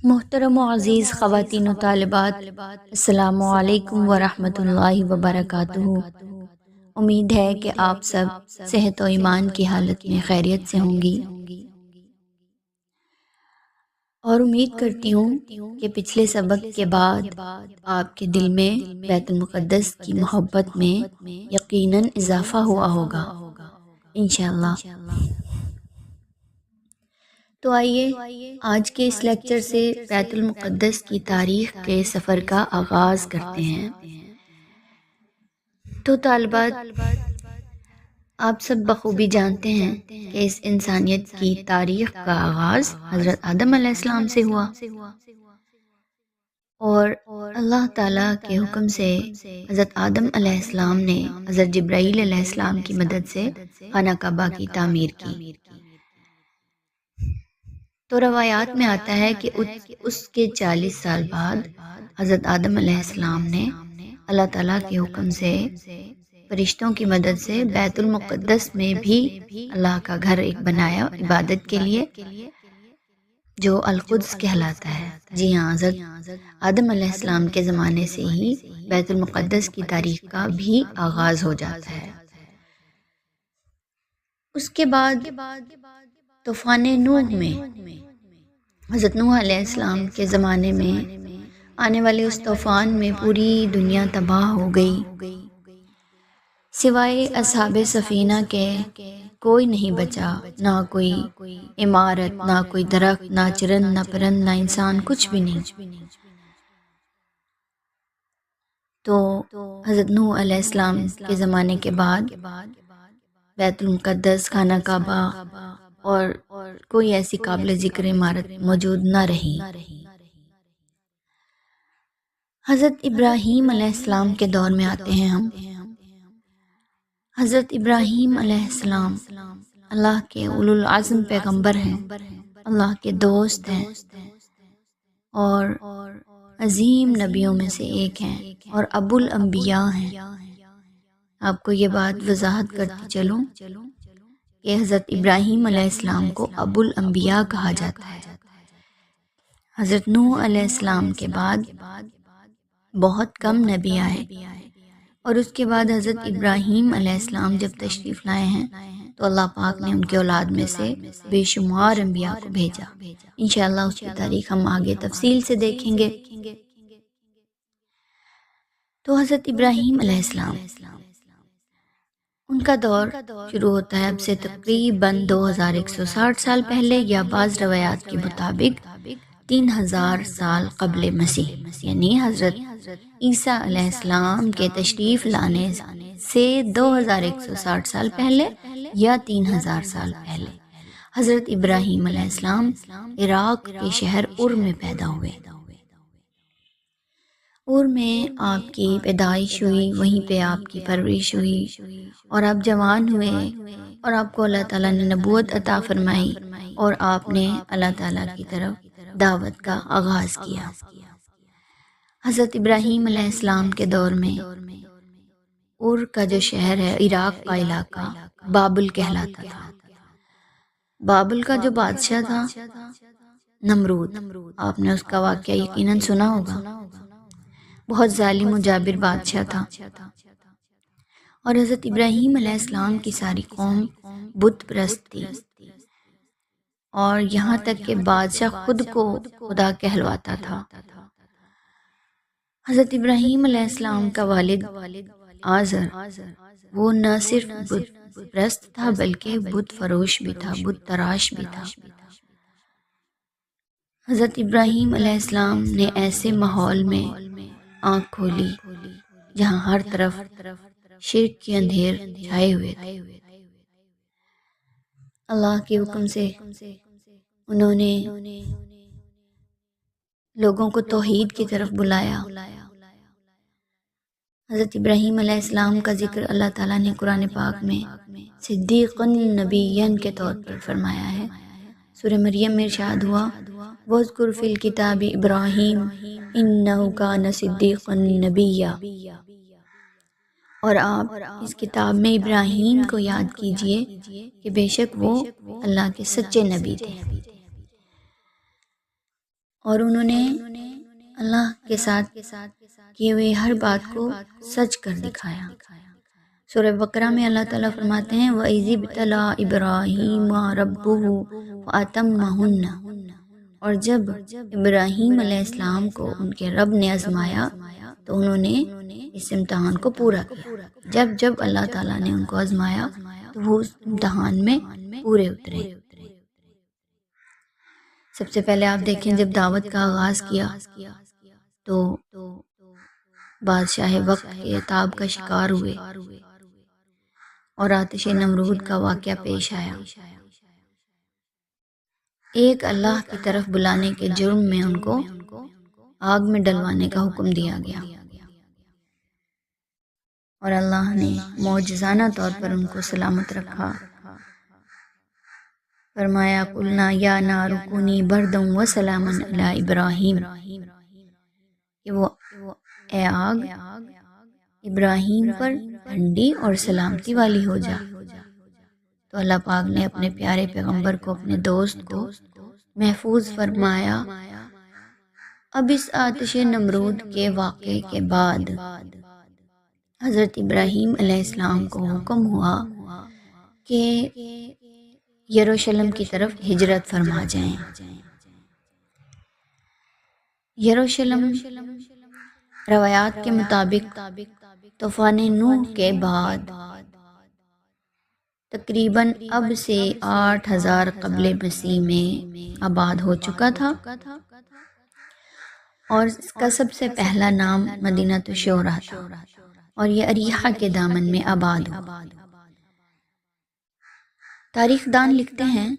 محترم و عزیز خواتین و طالبات، السلام علیکم ورحمۃ اللہ وبرکاتہ۔ امید ہے کہ آپ سب صحت و ایمان کی حالت میں خیریت سے ہوں گی، اور امید کرتی ہوں کہ پچھلے سبق کے بعد آپ کے دل میں بیت المقدس کی محبت میں یقیناً اضافہ ہوا ہوگا انشاءاللہ۔ تو آئیے آج کے اس لیکچر سے بیت المقدس کی تاریخ کے سفر کا آغاز کرتے ہیں۔ تو طالبات، آپ سب بخوبی جانتے ہیں کہ اس انسانیت کی تاریخ کا آغاز حضرت آدم علیہ السلام سے ہوا، اور اللہ تعالیٰ کے حکم سے حضرت آدم علیہ السلام نے حضرت جبرائیل علیہ السلام کی مدد سے خانہ کعبہ کی تعمیر کی۔ تو روایات میں آتا ہے کہ اس کے 40 سال بعد حضرت آدم علیہ السلام نے اللہ تعالیٰ کے حکم سے فرشتوں کی مدد سے بیت المقدس میں بھی اللہ کا گھر ایک بنایا عبادت کے لیے، جو القدس کہلاتا ہے۔ جی ہاں، حضرت آدم علیہ السلام کے زمانے سے ہی بیت المقدس کی تاریخ کا بھی آغاز ہو جاتا ہے۔ اس کے بعد طوفان نوح میں، حضرت نوح علیہ السلام کے زمانے میں آنے والے اس طوفان میں پوری دنیا تباہ ہو گئی، سوائے اصحاب سفینہ کے کوئی نہیں بچا، نہ کوئی عمارت، نہ کوئی درخت، نہ چرند، نہ پرند، نہ انسان، کچھ بھی نہیں۔ تو حضرت نوح علیہ السلام کے زمانے کے بعد بیت المقدس، خانہ کعبہ اور کوئی ایسی قابل ذکر عمارت موجود نہ رہی۔ حضرت ابراہیم علیہ السلام کے دور میں آتے ہیں ہم۔ حضرت ابراہیم علیہ السلام اللہ کے اولو العزم پیغمبر ہیں، اللہ کے دوست ہیں، اور عظیم نبیوں میں سے ایک ہیں، اور ابو الانبیاء ہیں۔ آپ کو یہ بات وضاحت کرتی چلوں کہ حضرت ابراہیم علیہ السلام کو ابو الانبیاء کہا جاتا ہے۔ حضرت نوح علیہ السلام کے بعد بہت کم نبی آئے، اور اس کے بعد حضرت ابراہیم علیہ السلام جب تشریف لائے ہیں تو اللہ پاک نے ان کے اولاد میں سے بے شمار انبیاء کو بھیجا۔ انشاءاللہ اس کی تاریخ ہم آگے تفصیل سے دیکھیں گے۔ تو حضرت ابراہیم علیہ السلام، ان کا دور شروع ہوتا ہے اب سے تقریباً 2160 سال پہلے، یا بعض روایات کے مطابق 3000 سال قبل مسیح، یعنی حضرت عیسیٰ علیہ السلام کے تشریف لانے سے 2160 سال پہلے یا 3000 سال پہلے حضرت ابراہیم علیہ السلام عراق کے شہر ار میں پیدا ہوئے۔ ار میں آپ کی پیدائش ہوئی، وہیں پہ آپ کی پرورش ہوئی، اور آپ جوان ہوئے، اور آپ کو اللہ تعالیٰ نے نبوت عطا فرمائی، اور آپ نے اللہ تعالیٰ کی طرف دعوت کا آغاز کیا۔ حضرت ابراہیم علیہ السلام کے دور میں ار کا جو شہر ہے، عراق کا علاقہ، بابل کہلاتا تھا۔ بابل کا جو بادشاہ تھا نمرود، آپ نے اس کا واقعہ یقیناً سنا ہوگا، بہت ظالم و جابر بادشاہ تھا، اور حضرت ابراہیم علیہ السلام کی ساری قوم بت پرست تھی، اور یہاں تک کہ بادشاہ خود کو خدا کہلواتا تھا۔ حضرت ابراہیم علیہ السلام کا والد آزر، وہ نہ صرف بت پرست تھا بلکہ بت فروش بھی تھا، بت تراش بھی تھا۔ حضرت ابراہیم علیہ السلام نے ایسے ماحول میں آنکھ کھولی جہاں ہر طرف شرک کے اندھیر چھائے ہوئے تھے۔ اللہ کے حکم سے انہوں نے لوگوں کو توحید کی طرف بلایا۔ حضرت ابراہیم علیہ السلام کا ذکر اللہ تعالیٰ نے قرآن پاک میں صدیقاً نبیًا کے طور پر فرمایا ہے۔ سورہ مریم میں ارشاد ہوا، وَاذْكُرْ فِي الْكِتَابِ إِبْرَاهِيمَ إِنَّهُ كَانَ صِدِّيقًا نَبِيًّا، اور آپ اس کتاب میں ابراہیم کو یاد کیجئے کہ بے شک وہ اللہ کے سچے نبی تھے۔ اور انہوں نے اللہ کے ساتھ کیے ہوئے ہر بات کو سچ کر دکھایا۔ سورہ بقرہ میں اللہ تعالیٰ فرماتے ہیں وَإِذِ ابْتَلَىٰ إِبْرَاهِيمَ رَبُّهُ فَأَتَمَّهُنَّ، اور جب ابراہیم علیہ السلام کو ان کے رب نے آزمایا تو انہوں نے اس امتحان کو پورا کیا۔ جب جب اللہ تعالیٰ نے ان کو آزمایا تو وہ اس امتحان میں پورے اترے۔ سب سے پہلے آپ دیکھیں جب دعوت کا آغاز کیا تو بادشاہ وقت کے عتاب کا شکار ہوئے اور آتش نمرود کا واقعہ پیش آیا۔ ایک اللہ کی طرف بلانے کے جرم میں ان کو آگ میں ڈلوانے کا حکم دیا گیا، اور اللہ نے معجزانہ طور پر ان کو سلامت رکھا۔ فرمایا قلنا یا نار کونی بردا وسلاما علی ابراہیم، کہ وہ اے آگ ابراہیم پر ٹھنڈی اور سلامتی والی ہو جا۔ تو اللہ پاک نے اپنے پیارے پیغمبر کو، اپنے دوست کو محفوظ فرمایا۔ اب اس آتش نمرود کے واقعے کے بعد حضرت ابراہیم علیہ السلام کو حکم ہوا کہ یروشلم کی طرف ہجرت فرما جائیں۔ یروشلم روایات کے مطابق طوفان نوح کے بعد تقریباً اب سے 8000 قبل مسیح میں آباد ہو چکا تھا، اور اس کا سب سے پہلا نام مدینہ الشورى تھا، اور یہ اریحہ کے دامن میں آباد ہوا۔ تاریخ دان لکھتے ہیں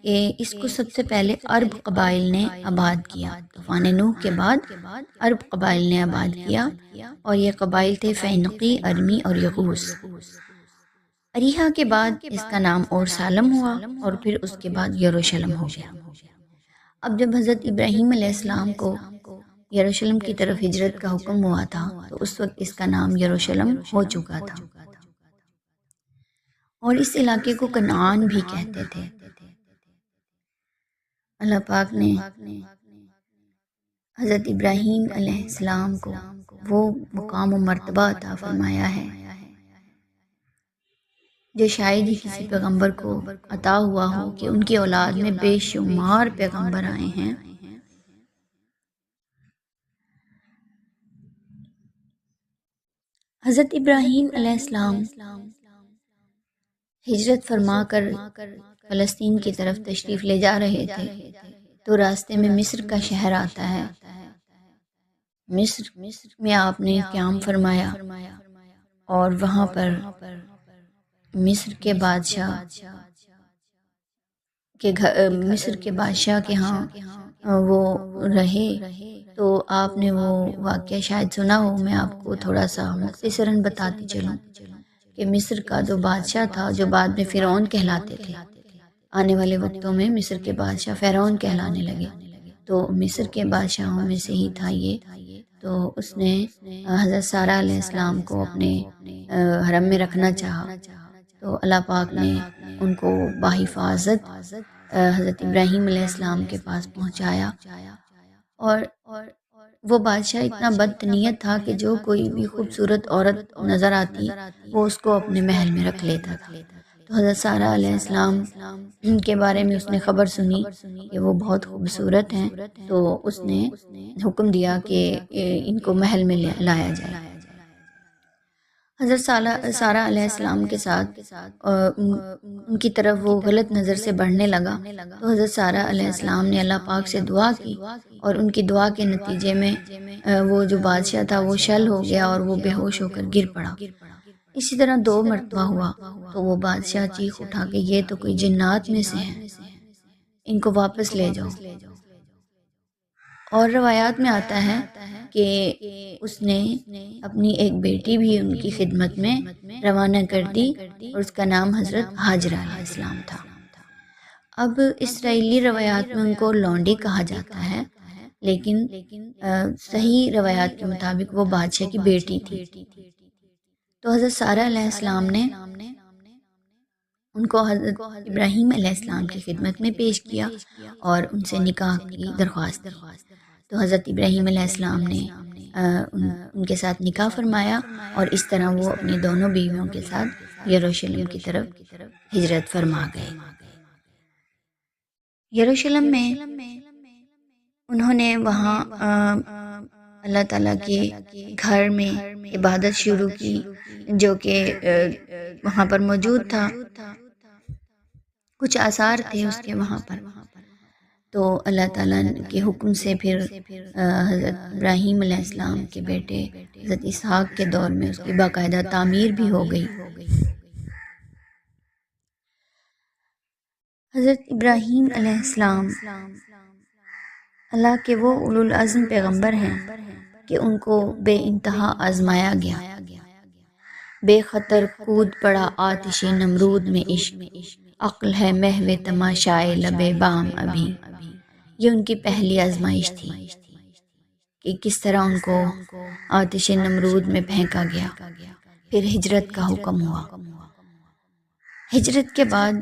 کہ اس کو سب سے پہلے عرب قبائل نے آباد کیا۔ طوفان نوح کے بعد عرب قبائل نے آباد کیا، اور یہ قبائل تھے فینقی، ارمی اور یغوس۔ اریحہ کے بعد اس کا نام اور سالم ہوا، اور پھر اس کے بعد یروشلم ہو گیا۔ اب جب حضرت ابراہیم علیہ السلام کو یروشلم کی طرف ہجرت کا حکم ہوا تھا تو اس وقت اس کا نام یروشلم ہو چکا تھا، اور اس علاقے کو کنعان بھی کہتے تھے۔ اللہ پاک نے حضرت ابراہیم علیہ السلام کو وہ مقام و مرتبہ عطا فرمایا ہے جو شاید ہی کسی پیغمبر کو عطا ہوا ہو، کہ ان کی اولاد میں بے شمار پیغمبر آئے ہیں۔ حضرت ابراہیم علیہ السلام ہجرت فرما کر فلسطین کی طرف تشریف لے جا رہے تھے تو راستے میں مصر کا شہر آتا ہے۔ مصر میں آپ نے قیام فرمایا، اور وہاں پر مصر کے بادشاہ کے ہاں وہ رہے۔ تو آپ نے وہ واقعہ شاید سنا ہو، میں آپ کو تھوڑا سا مختصراً بتاتی چلوں کہ مصر کا جو بادشاہ تھا، جو بعد میں فرعون کہلاتے تھے، آنے والے وقتوں میں مصر کے بادشاہ فرعون کہلانے لگے، تو مصر کے بادشاہوں میں سے ہی تھا یہ۔ تو اس نے حضرت سارہ علیہ السلام کو اپنے حرم میں رکھنا چاہا، تو اللہ پاک نے ان کو بحفاظت حضرت ابراہیم علیہ السلام کے پاس پہنچایا، اور وہ بادشاہ اتنا بدنیت تھا کہ جو کوئی بھی خوبصورت عورت نظر آتی وہ اس کو اپنے محل میں رکھ لیتا تھا۔ تو حضرت سارہ علیہ السلام کے بارے میں اس نے خبر سنی کہ وہ بہت خوبصورت ہیں، تو اس نے حکم دیا کہ ان کو محل میں لایا جائے۔ حضرت سارہ علیہ السلام کے ساتھ ان کی طرف وہ غلط نظر سے بڑھنے لگا، تو حضرت سارہ علیہ السلام نے اللہ پاک سے دعا کی، اور ان کی دعا کے نتیجے میں وہ جو بادشاہ تھا وہ شل ہو گیا اور وہ بے ہوش ہو کر گر پڑا۔ اسی طرح 2 مرتبہ ہوا، تو وہ بادشاہ چیخ اٹھا کہ یہ تو کوئی جنات میں سے ہیں، ان کو واپس لے جاؤ۔ اور روایات میں آتا ہے کہ اس نے اپنی ایک بیٹی بھی ان کی خدمت میں روانہ کر دی، اور اس کا نام حضرت ہاجرہ علیہ السلام تھا۔ اب اسرائیلی روایات میں ان کو لونڈی کہا جاتا ہے، لیکن صحیح روایات کے مطابق وہ بادشاہ کی بیٹی تھی۔ تو حضرت سارہ علیہ السلام نے ان کو حضرت ابراہیم علیہ السلام کی خدمت میں پیش کیا اور ان سے نکاح کی درخواست کی۔ تو حضرت ابراہیم علیہ السلام نے ان کے ساتھ نکاح فرمایا، اور اس طرح وہ اپنی دونوں بیویوں کے ساتھ یروشلم کی طرف ہجرت فرما گئے۔ یروشلم میں انہوں نے وہاں اللہ تعالیٰ کے گھر میں عبادت شروع کی، جو کہ وہاں پر موجود تھا، کچھ آثار تھے اس کے وہاں پر۔ تو اللہ تعالیٰ کے حکم سے پھر حضرت ابراہیم علیہ السلام کے بیٹے حضرت اسحاق کے دور میں اس کی باقاعدہ تعمیر بھی ہو گئی۔ حضرت ابراہیم علیہ السلام اللہ کے وہ اولو العزم پیغمبر ہیں کہ ان کو بے انتہا آزمایا گیا۔ بے خطر کود پڑا آتش نمرود میں عشق، عقل ہے محو تماشائے لبے بام ابھی۔ یہ ان کی پہلی آزمائش تھی کہ کس طرح ان کو آتش نمرود میں پھینکا گیا۔ پھر ہجرت کا حکم ہوا۔ ہجرت کے بعد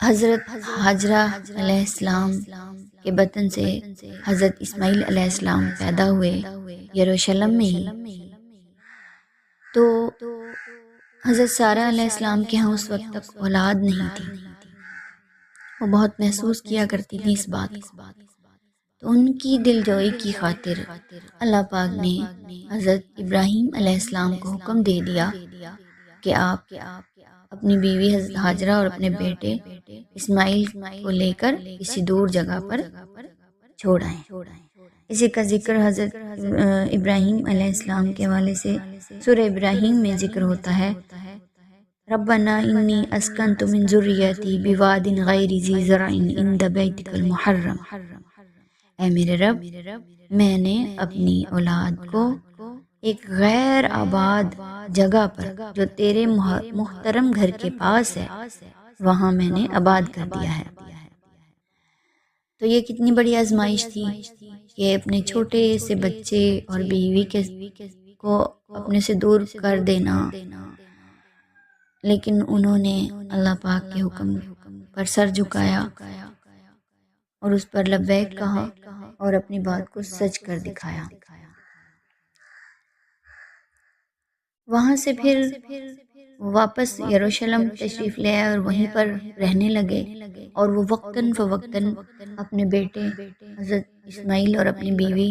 حضرت حاجرہ علیہ السلام کے بطن سے حضرت اسماعیل علیہ السلام پیدا ہوئے یروشلم میں ہی۔ تو حضرت سارہ علیہ السلام کے ہاں اس وقت تک اولاد نہیں تھی، وہ بہت محسوس کیا کرتی تھی اس بات کو۔ تو ان کی دل جوئی کی خاطر اللہ پاک نے حضرت ابراہیم علیہ السلام کو حکم دے دیا کہ آپ اپنی بیوی حضرت حاجرہ اور اپنے بیٹے اسماعیل کو لے کر کسی دور جگہ پر چھوڑ آئیں۔ اسی کا ذکر حضرت ابراہیم علیہ السلام کے حوالے سے سورہ ابراہیم میں ذکر ہوتا ہے، ربنا انی اسکنت من ذریتی بواد غیر ذی زرع عند بیتک المحرم۔ اے میرے رب، میں نے اپنی اولاد کو ایک غیر آباد جگہ پر جو تیرے محترم گھر کے پاس ہے، وہاں میں نے آباد کر دیا ہے۔ تو یہ کتنی بڑی آزمائش تھی کہ اپنے چھوٹے سے بچے اور بیوی کو اپنے سے دور کر دینا، لیکن انہوں نے اللہ پاک کے حکم پر سر جھکایا اور اس پر لبیک کہا اور اپنی بات کو سچ کر دکھایا۔ وہاں سے پھر واپس یروشلم تشریف لے آئے اور وہیں پر رہنے لگے، اور وہ وقتاً فوقتاً اپنے بیٹے حضرت اسماعیل اور اپنی بیوی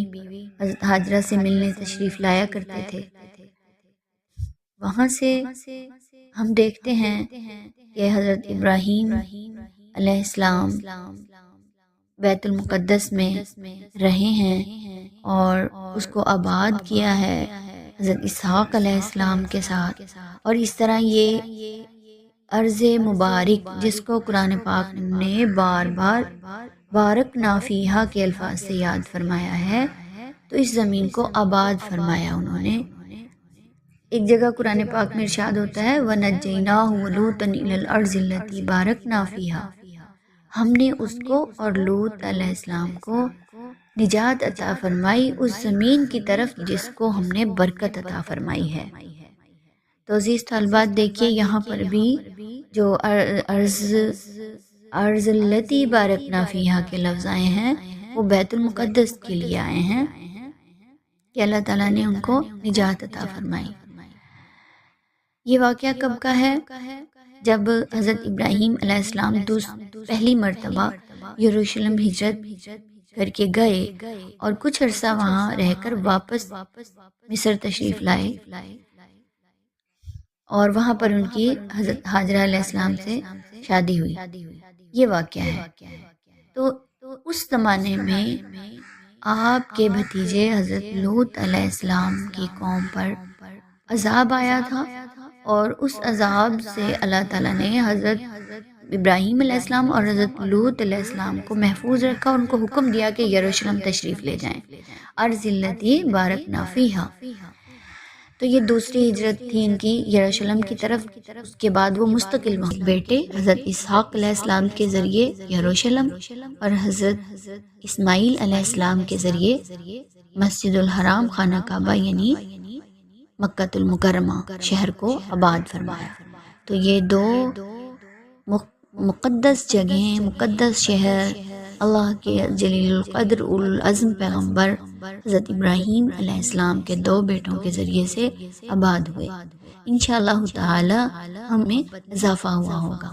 حضرت حاجرہ سے ملنے تشریف لایا کرتے تھے۔ وہاں سے ہم دیکھتے ہیں کہ حضرت ابراہیم علیہ السلام بیت المقدس میں رہے ہیں اور اس کو آباد کیا ہے حضرت اسحاق علیہ السلام کے ساتھ، اور اس طرح یہ ارض مبارک جس کو قرآن پاک نے بار بار بارکنا فیہا کے الفاظ سے یاد فرمایا ہے، تو اس زمین کو آباد فرمایا انہوں نے۔ ایک جگہ قرآن پاک میں ارشاد ہوتا ہے وَنَجَّيْنَاهُ وَلُوطًا إِلَى الْأَرْضِ الَّتِي بَارَكْنَا فِيهَا، ہم نے اس کو اور لوط علیہ السلام کو نجات عطا فرمائی اس زمین کی طرف جس کو ہم نے برکت عطا فرمائی ہے۔ تو عزیز طالبات دیکھیے یہاں پر بھی جو ارض التی بارکنا فیہا کے لفظ آئے ہیں وہ بیت المقدس کے لیے آئے ہیں کہ اللہ تعالیٰ نے ان کو نجات عطا فرمائی۔ یہ واقعہ کب کا ہے؟ جب حضرت ابراہیم علیہ السلام پہلی مرتبہ یروشلم ہجرت کر کے گئے اور کچھ عرصہ وہاں رہ کر واپس مصر تشریف لائے، اور وہاں پر ان کی حضرت حاجرہ علیہ السلام سے شادی ہوئی۔ یہ واقعہ ہے۔ تو اس زمانے میں آپ کے بھتیجے حضرت لوط علیہ السلام کی قوم پر عذاب آیا تھا، اور اس عذاب سے اللہ تعالیٰ نے حضرت ابراہیم علیہ السلام اور حضرت لوط علیہ السلام کو محفوظ رکھا، ان کو حکم دیا کہ یروشلم تشریف لے جائیں، ارض التی بارکنا فیہا۔ تو یہ دوسری ہجرت تھی ان کی یروشلم کی طرف۔ اس کے بعد وہ مستقل وہاں بیٹے حضرت اسحاق علیہ السلام کے ذریعے یروشلم اور حضرت اسماعیل علیہ السلام کے ذریعے مسجد الحرام خانہ کعبہ یعنی مکہ المکرمہ شہر کو آباد فرمایا۔ تو یہ دو مقدس جگہیں، مقدس شہر، اللہ کے جلیل القدر العظم پیغمبر حضرت ابراہیم علیہ السلام کے 2 بیٹوں کے ذریعے سے آباد ہوئے۔ انشاءاللہ تعالی ہم میں اضافہ ہوا ہوگا۔